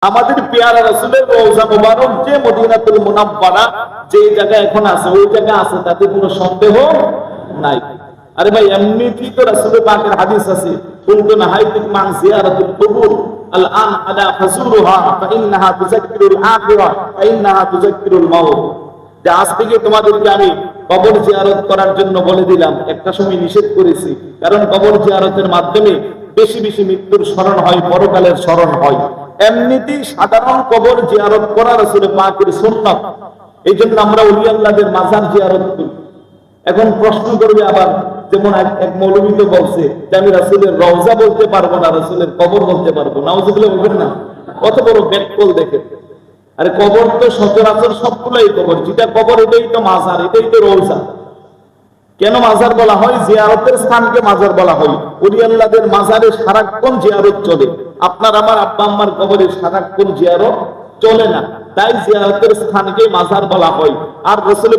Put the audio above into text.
আমাদের পেয়ারা রাসূলের রওজা মুবারক যে মদিনাতুল মুনাওয়ারা যে জায়গায় এখন আছে ওই জায়গা আছে, তাতে কোনো সন্দেহ নাই। আরে ভাই, এমনিতেই তো রাসূল পাকের হাদিস আছে, কুনতু নাহাইতুক মান জিয়ারাতুল কুবুর আলআন আলা ফাজুরুহা ফাইন্নাহা তুযাক্কিরুল আখিরা ফাইন্নাহা তুযাক্কিরুল মাউত। যে আজ থেকে তোমাদেরকে আমি কবর জিয়ারত করার জন্য বলে দিলাম, একটা সময় নিষেধ করেছি, কারণ কবর জিয়ারতের মাধ্যমে বেশি বেশি মৃত্যুর স্মরণ হয়, পরকালের স্মরণ হয়। এমনিতেই সাধারণ কবর জিয়ারত করা রাসূল পাকের সুন্নাত, এই জন্য আমরা ওলি আল্লাহদের মাজার জিয়ারত করি। এখন প্রশ্ন করবে আবার, যেমন এক মৌলবী তো বলছে যে আমি রাসূলের রওজা বলতে পারবো না, রাসূলের কবর বলতে পারবো না। নাউযুবিল্লাহ বলবেন না, কত বড় ব্যাককল দেখেন। আরে কবর তো সচরাচর সবগুলাই কবর, যেটা কবর এটাই তো মাজার, এটাই তো রওজা। কেন মাজার বলা হয়? জিয়ারতের স্থানকে মাজার বলা হয়। ওলি আল্লাহদের মাজারে সারাক্ষণ জিয়ারত চলে, আপনার আমার আব্বা আম্মার কবরে সারাক্ষণ জিয়ারত চলে না, তাই জিয়ারতের স্থানকে মাজার বলা হয়। আর রাসূল